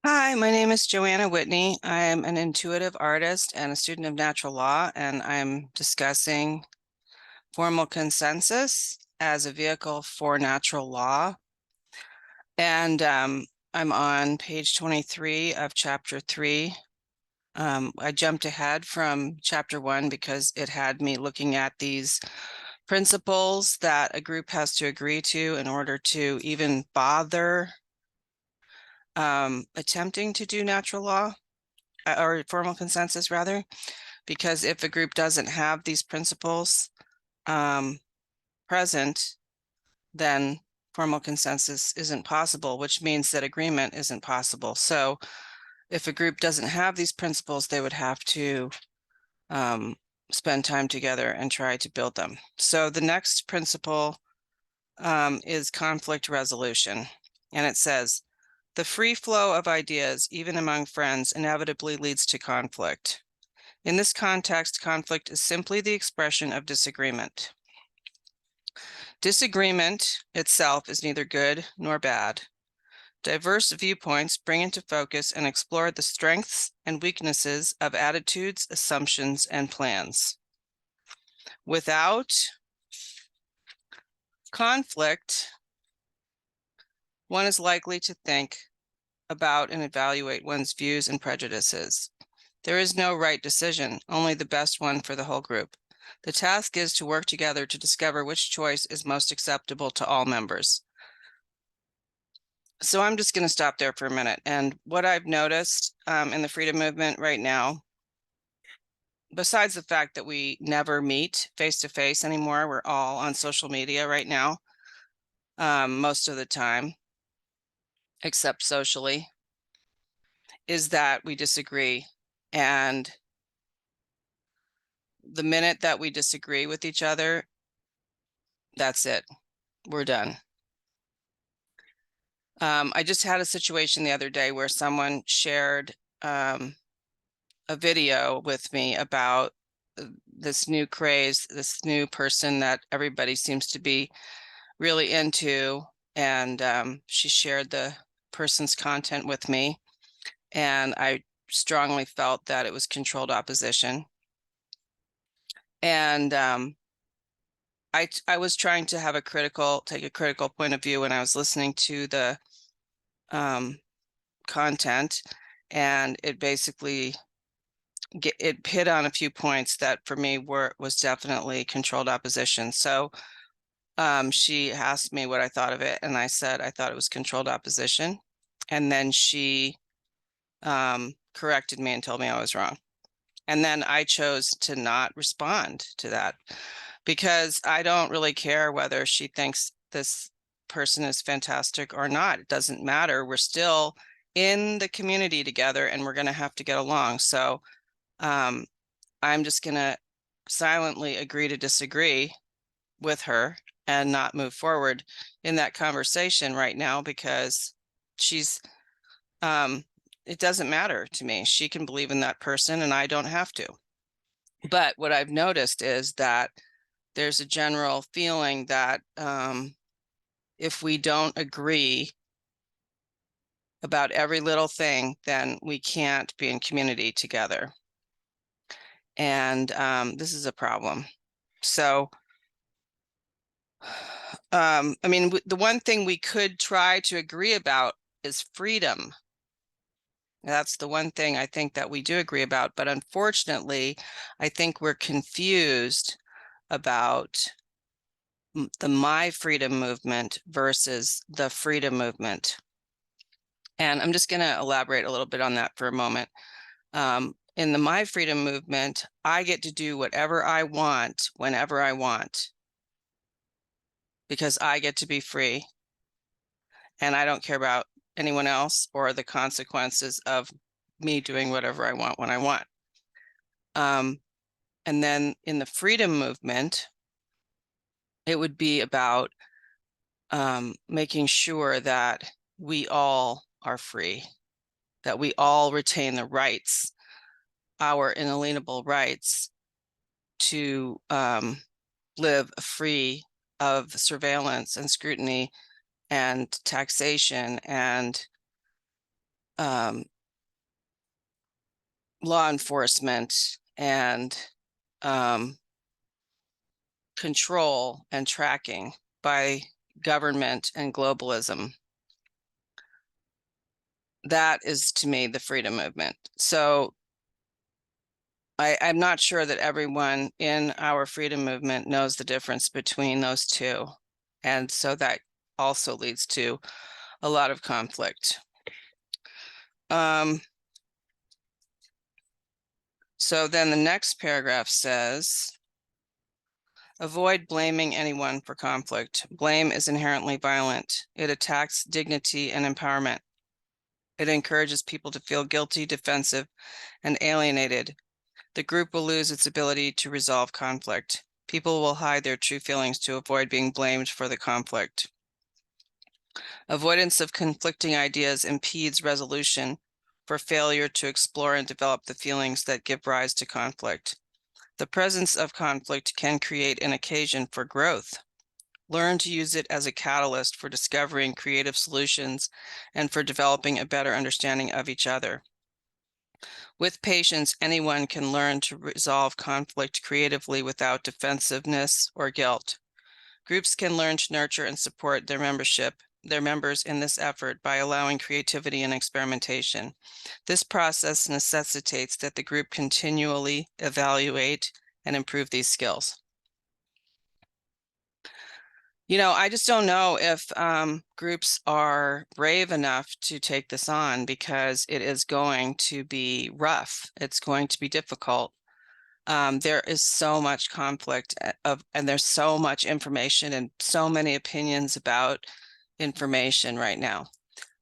Hi, my name is Joanna Whitney. I am an intuitive artist and a student of natural law, and I'm discussing formal consensus as a vehicle for natural law. And I'm on page 23 of chapter 3. I jumped ahead from chapter 1 because it had me looking at these principles that a group has to agree to in order to even bother attempting to do natural law. Or formal consensus rather, because if a group doesn't have these principles present, then formal consensus isn't possible, which means that agreement isn't possible. So if a group doesn't have these principles, they would have to spend time together and try to build them. So the next principle is conflict resolution. And it says, the free flow of ideas, even among friends, inevitably leads to conflict. In this context, conflict is simply the expression of disagreement. Disagreement itself is neither good nor bad. Diverse viewpoints bring into focus and explore the strengths and weaknesses of attitudes, assumptions, and plans. Without conflict, one is likely to think about and evaluate one's views and prejudices. There is no right decision, only the best one for the whole group. The task is to work together to discover which choice is most acceptable to all members. So I'm just going to stop there for a minute. And what I've noticed in the freedom movement right now, besides the fact that we never meet face to face anymore, we're all on social media right now, most of the time, except socially, is that we disagree. And the minute that we disagree with each other, that's it. We're done. I just had a situation the other day where someone shared a video with me about this new craze, this new person that everybody seems to be really into. And she shared the person's content with me. And I strongly felt that it was controlled opposition. And I was trying to have take a critical point of view when I was listening to the content, and it basically it hit on a few points that for me was definitely controlled opposition. So she asked me what I thought of it, and I said I thought it was controlled opposition. And then she corrected me and told me I was wrong. And then I chose to not respond to that because I don't really care whether she thinks this person is fantastic or not. It doesn't matter. We're still in the community together and we're going to have to get along. So I'm just going to silently agree to disagree with her and not move forward in that conversation right now because she's it doesn't matter to me. She can believe in that person and I don't have to. But what I've noticed is that there's a general feeling that if we don't agree about every little thing, then we can't be in community together. And this is a problem. So, I mean, the one thing we could try to agree about is freedom. That's the one thing I think that we do agree about. But unfortunately, I think we're confused about the My Freedom movement versus the freedom movement. And I'm just going to elaborate a little bit on that for a moment. In the My Freedom movement, I get to do whatever I want whenever I want because I get to be free and I don't care about anyone else or the consequences of me doing whatever I want when I want. And then in the freedom movement, it would be about making sure that we all are free, that we all retain the rights, our inalienable rights to live free of surveillance and scrutiny and taxation and law enforcement and control and tracking by government and globalism. That is, to me, the freedom movement. So I'm not sure that everyone in our freedom movement knows the difference between those two. And so that also leads to a lot of conflict. So then the next paragraph says, avoid blaming anyone for conflict. Blame is inherently violent. It attacks dignity and empowerment. It encourages people to feel guilty, defensive, and alienated. The group will lose its ability to resolve conflict. People will hide their true feelings to avoid being blamed for the conflict. Avoidance of conflicting ideas impedes resolution for failure to explore and develop the feelings that give rise to conflict. The presence of conflict can create an occasion for growth. Learn to use it as a catalyst for discovering creative solutions and for developing a better understanding of each other. With patience, anyone can learn to resolve conflict creatively without defensiveness or guilt. Groups can learn to nurture and support their members in this effort by allowing creativity and experimentation. This process necessitates that the group continually evaluate and improve these skills. You know, I just don't know if groups are brave enough to take this on, because it is going to be rough. It's going to be difficult. There is so much conflict and there's so much information and so many opinions about information right now.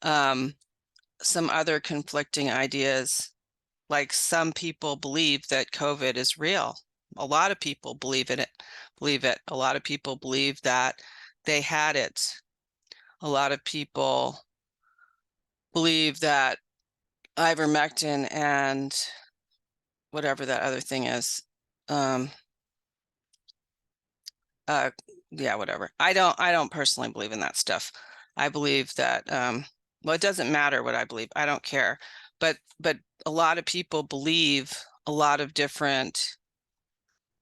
Some other conflicting ideas, like some people believe that COVID is real. A lot of people believe it. A lot of people believe that they had it. A lot of people believe that ivermectin and whatever that other thing is, yeah, whatever. I don't personally believe in that stuff. I believe that, well, it doesn't matter what I believe. I don't care. But a lot of people believe a lot of different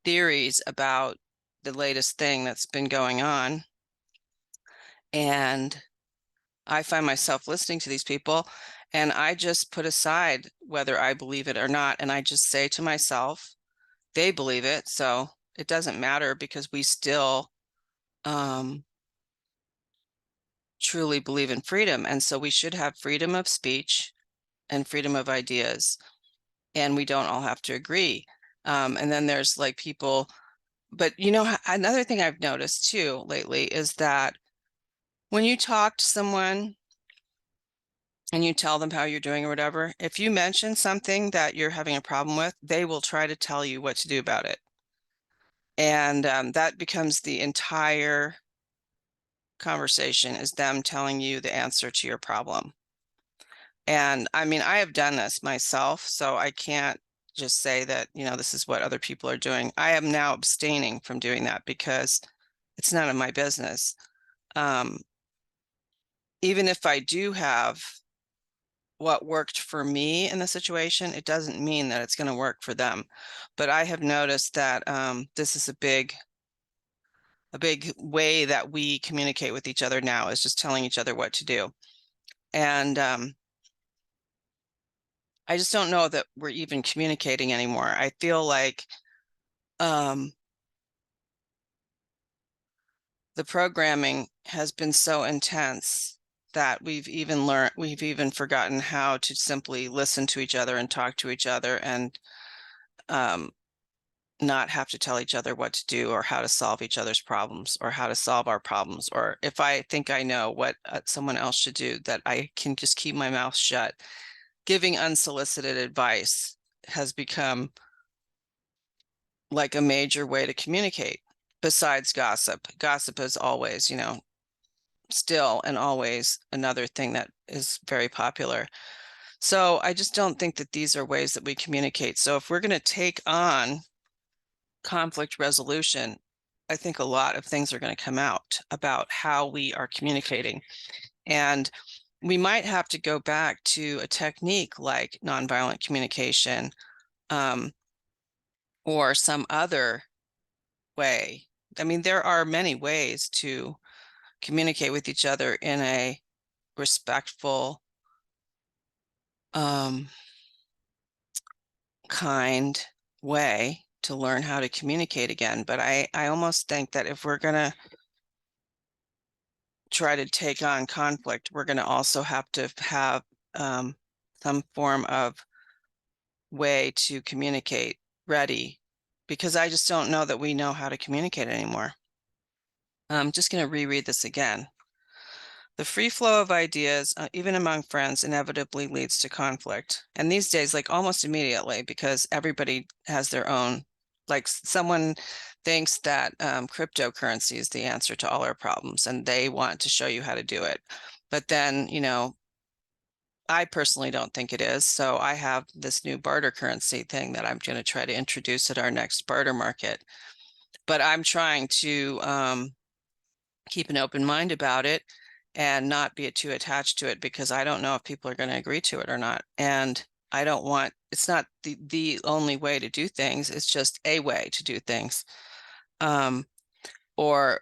theories about the latest thing that's been going on. And I find myself listening to these people, and I just put aside whether I believe it or not. And I just say to myself, they believe it, so it doesn't matter, because we still truly believe in freedom. And so we should have freedom of speech and freedom of ideas, and we don't all have to agree. And then there's like people, but you know, another thing I've noticed too lately is that when you talk to someone and you tell them how you're doing or whatever, if you mention something that you're having a problem with, they will try to tell you what to do about it. And that becomes the entire conversation, is them telling you the answer to your problem. And I mean, I have done this myself, so I can't just say that, you know, this is what other people are doing. I am now abstaining from doing that because it's none of my business. Even if I do have what worked for me in the situation, it doesn't mean that it's going to work for them. But I have noticed that this is a big way that we communicate with each other now, is just telling each other what to do. And I just don't know that we're even communicating anymore. I feel like the programming has been so intense that we've even forgotten how to simply listen to each other and talk to each other, and not have to tell each other what to do or how to solve each other's problems or how to solve our problems. Or if I think I know what someone else should do, that I can just keep my mouth shut. Giving unsolicited advice has become like a major way to communicate, besides gossip. Gossip is always, you know, still and always another thing that is very popular. So I just don't think that these are ways that we communicate. So if we're going to take on conflict resolution, I think a lot of things are going to come out about how we are communicating. And we might have to go back to a technique like nonviolent communication, or some other way. I mean, there are many ways to communicate with each other in a respectful, kind way to learn how to communicate again. But I almost think that if we're gonna try to take on conflict, we're gonna also have to have some form of way to communicate ready, because I just don't know that we know how to communicate anymore. I'm just going to reread this again. The free flow of ideas, even among friends, inevitably leads to conflict. And these days, like almost immediately, because everybody has their own, like someone thinks that cryptocurrency is the answer to all our problems, and they want to show you how to do it. But then, I personally don't think it is. So I have this new barter currency thing that I'm going to try to introduce at our next barter market. But I'm trying to keep an open mind about it and not be too attached to it, because I don't know if people are going to agree to it or not. And I don't want, it's not the only way to do things. It's just a way to do things. Or,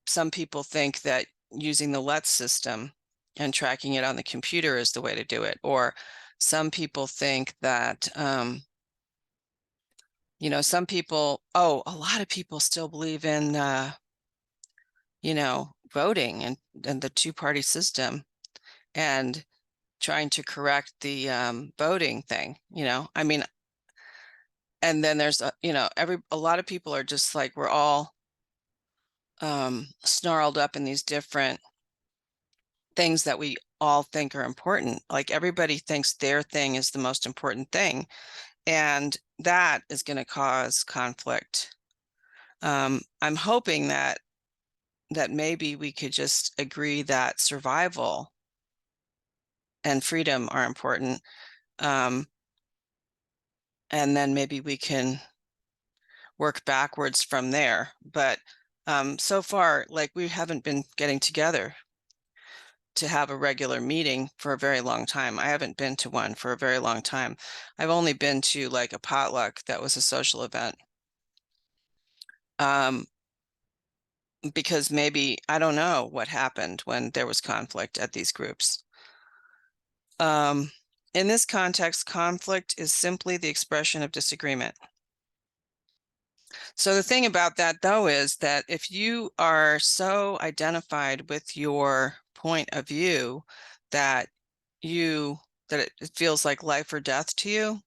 some people think that using the LETS system and tracking it on the computer is the way to do it. Or some people think that, some people, a lot of people still believe in, voting and the two-party system, and trying to correct the voting thing, I mean, and then there's a lot of people are just like, we're all snarled up in these different things that we all think are important. Like everybody thinks their thing is the most important thing, and that is going to cause conflict. I'm hoping that maybe we could just agree that survival and freedom are important. And then maybe we can work backwards from there. But so far, like, we haven't been getting together to have a regular meeting for a very long time. I haven't been to one for a very long time. I've only been to like a potluck that was a social event. Because maybe, I don't know what happened when there was conflict at these groups. In this context, conflict is simply the expression of disagreement. So the thing about that, though, is that if you are so identified with your point of view that it feels like life or death to you,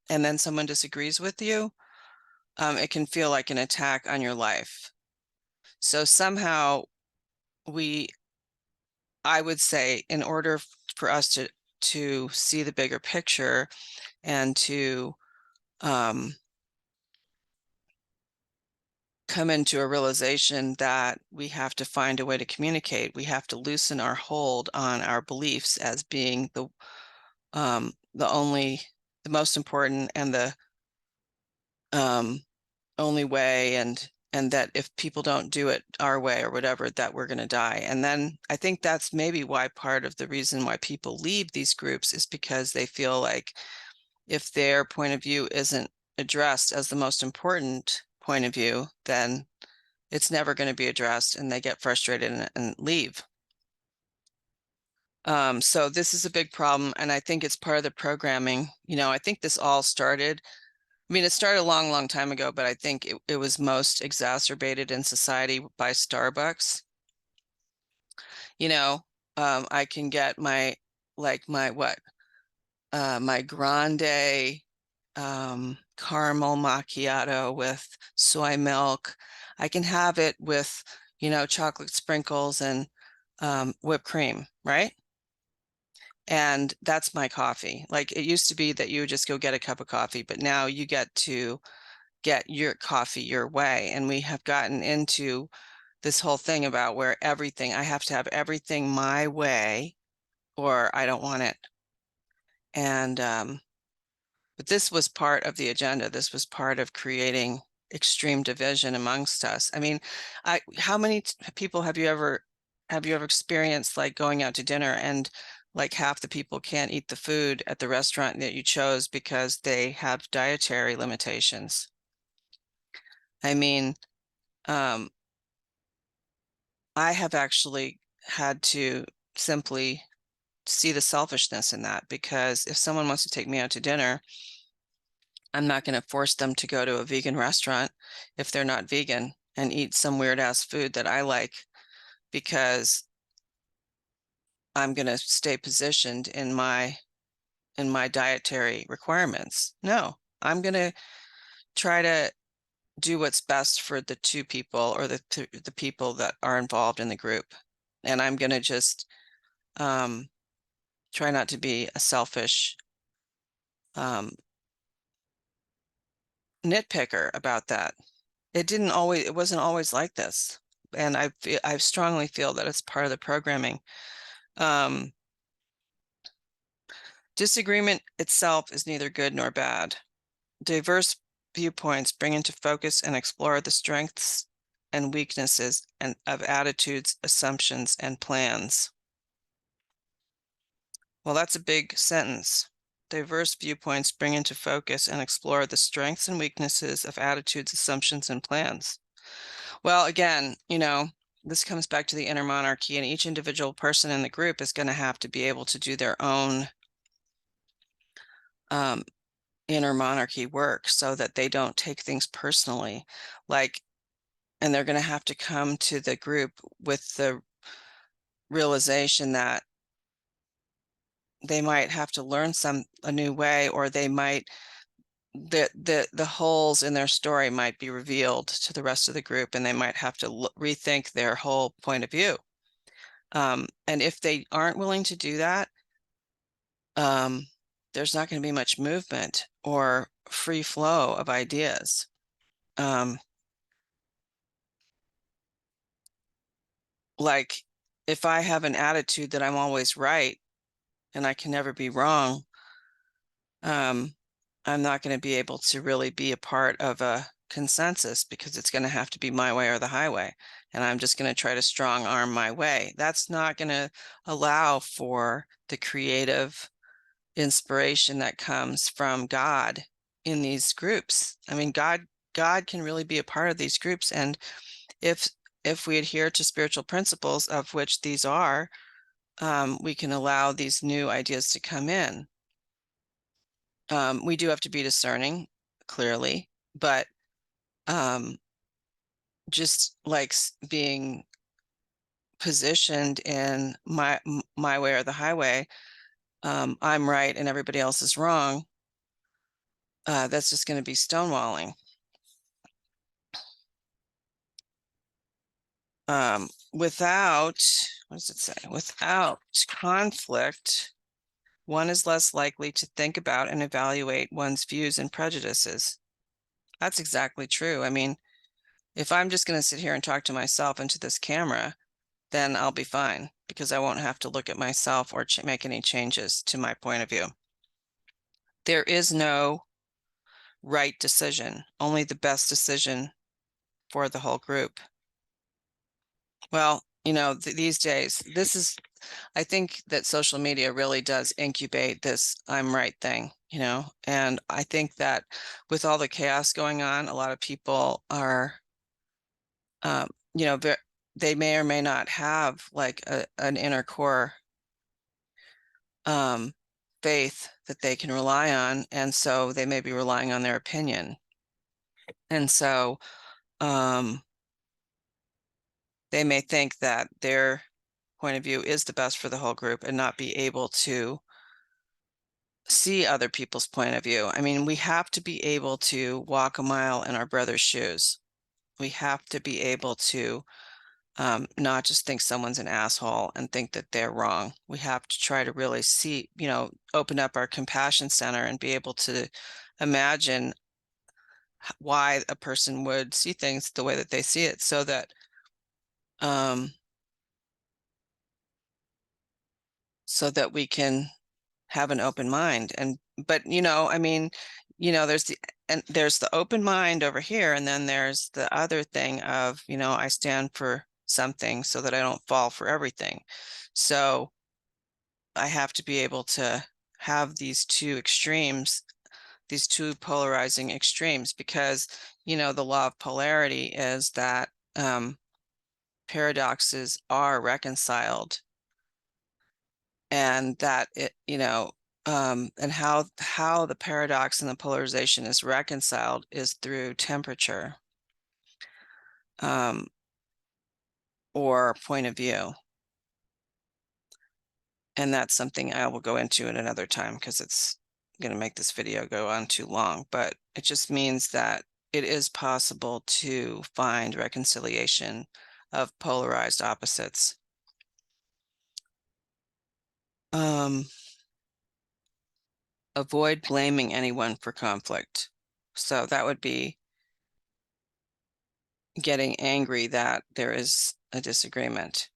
and then someone disagrees with you, it can feel like an attack on your life. So somehow I would say, in order for us to see the bigger picture and to come into a realization that we have to find a way to communicate, we have to loosen our hold on our beliefs as being the most important and the only way, and that if people don't do it our way or whatever, that we're going to die. And then I think that's maybe why part of the reason why people leave these groups is because they feel like if their point of view isn't addressed as the most important point of view, then it's never going to be addressed, and they get frustrated and leave. So this is a big problem, and I think it's part of the programming. I think this all started, it started a long, long time ago, but I think it was most exacerbated in society by Starbucks. I can get my grande caramel macchiato with soy milk. I can have it with, chocolate sprinkles and whipped cream, right? And that's my coffee. Like, it used to be that you would just go get a cup of coffee, but now you get to get your coffee your way. And we have gotten into this whole thing about where I have to have everything my way or I don't want it. And but this was part of the agenda. This was part of creating extreme division amongst us. How many people have you ever have you ever experienced like going out to dinner and like half the people can't eat the food at the restaurant that you chose because they have dietary limitations? I mean, um, I have actually had to simply see the selfishness in that, because if someone wants to take me out to dinner, I'm not going to force them to go to a vegan restaurant if they're not vegan and eat some weird ass food that I like, because I'm going to stay positioned in my dietary requirements. No, I'm going to try to do what's best for the two people, or the people that are involved in the group. And I'm going to just um, try not to be a selfish nitpicker about that. It wasn't always like this. And I strongly feel that it's part of the programming. Um, Disagreement itself is neither good nor bad. Diverse viewpoints bring into focus and explore the strengths and weaknesses of attitudes, assumptions, and plans. Well, that's a big sentence. Diverse viewpoints bring into focus and explore the strengths and weaknesses of attitudes, assumptions, and plans. Well, again, this comes back to the inner monarchy, and each individual person in the group is going to have to be able to do their own inner monarchy work so that they don't take things personally. And they're going to have to come to the group with the realization that they might have to learn a new way, or they might the holes in their story might be revealed to the rest of the group, and they might have to rethink their whole point of view. And if they aren't willing to do that, there's not going to be much movement or free flow of ideas. Like if I have an attitude that I'm always right and I can never be wrong, I'm not going to be able to really be a part of a consensus, because it's going to have to be my way or the highway. And I'm just going to try to strong arm my way. That's not going to allow for the creative inspiration that comes from God in these groups. I mean, God can really be a part of these groups. And if we adhere to spiritual principles, of which these are, we can allow these new ideas to come in. We do have to be discerning, clearly, but just like being positioned in my way or the highway, I'm right and everybody else is wrong. That's just going to be stonewalling. Without, what does it say? Without conflict, one is less likely to think about and evaluate one's views and prejudices. That's exactly true. I mean, if I'm just going to sit here and talk to myself into this camera, then I'll be fine, because I won't have to look at myself or make any changes to my point of view. There is no right decision, only the best decision for the whole group. Well, these days, I think that social media really does incubate this I'm right thing, and I think that with all the chaos going on, a lot of people are, they may or may not have like an inner core faith that they can rely on. And so they may be relying on their opinion. And so they may think that their point of view is the best for the whole group and not be able to see other people's point of view. I mean, we have to be able to walk a mile in our brother's shoes. We have to be able to not just think someone's an asshole and think that they're wrong. We have to try to really see, open up our compassion center and be able to imagine why a person would see things the way that they see it, so that we can have an open mind. But I mean, there's the open mind over here, and then there's the other thing of, I stand for something so that I don't fall for everything. So I have to be able to have these two extremes, these two polarizing extremes, because, the law of polarity is that paradoxes are reconciled, and that and how the paradox and the polarization is reconciled is through temperature, or point of view. And that's something I will go into at another time, because it's going to make this video go on too long. But it just means that it is possible to find reconciliation of polarized opposites. Avoid blaming anyone for conflict. So that would be getting angry that there is a disagreement.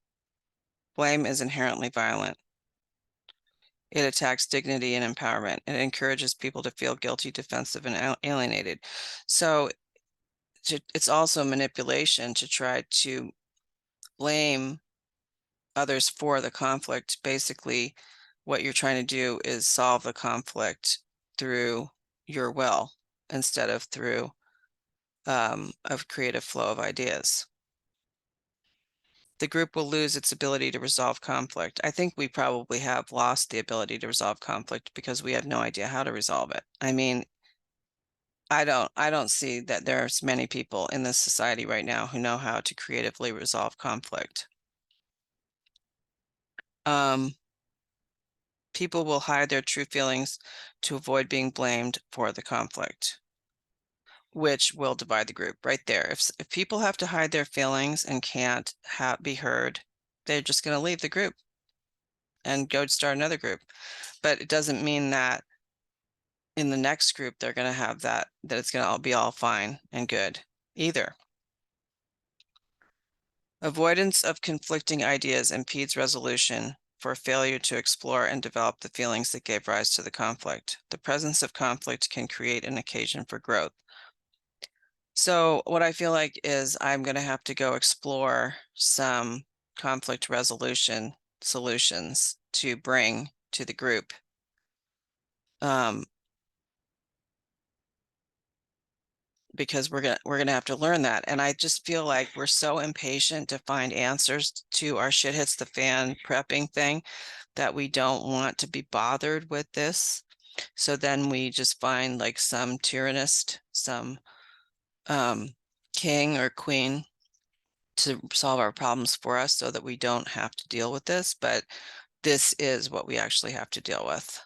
Blame is inherently violent. It attacks dignity and empowerment. It encourages people to feel guilty, defensive, and alienated. So it's also manipulation to try to blame others for the conflict. Basically, what you're trying to do is solve the conflict through your will instead of through a creative flow of ideas. The group will lose its ability to resolve conflict. I think we probably have lost the ability to resolve conflict because we have no idea how to resolve it. I mean, I don't see that there's many people in this society right now who know how to creatively resolve conflict. People will hide their true feelings to avoid being blamed for the conflict, which will divide the group right there. If people have to hide their feelings and can't be heard, they're just going to leave the group and go start another group. But it doesn't mean that in the next group they're going to have that it's going to all be all fine and good either. Avoidance of conflicting ideas impedes resolution for failure to explore and develop the feelings that gave rise to the conflict. The presence of conflict can create an occasion for growth. So what I feel like is I'm going to have to go explore some conflict resolution solutions to bring to the group. Because we're gonna have to learn that. And I just feel like we're so impatient to find answers to our shit hits the fan prepping thing that we don't want to be bothered with this. So then we just find like some tyrannist, some king or queen to solve our problems for us so that we don't have to deal with this. But this is what we actually have to deal with.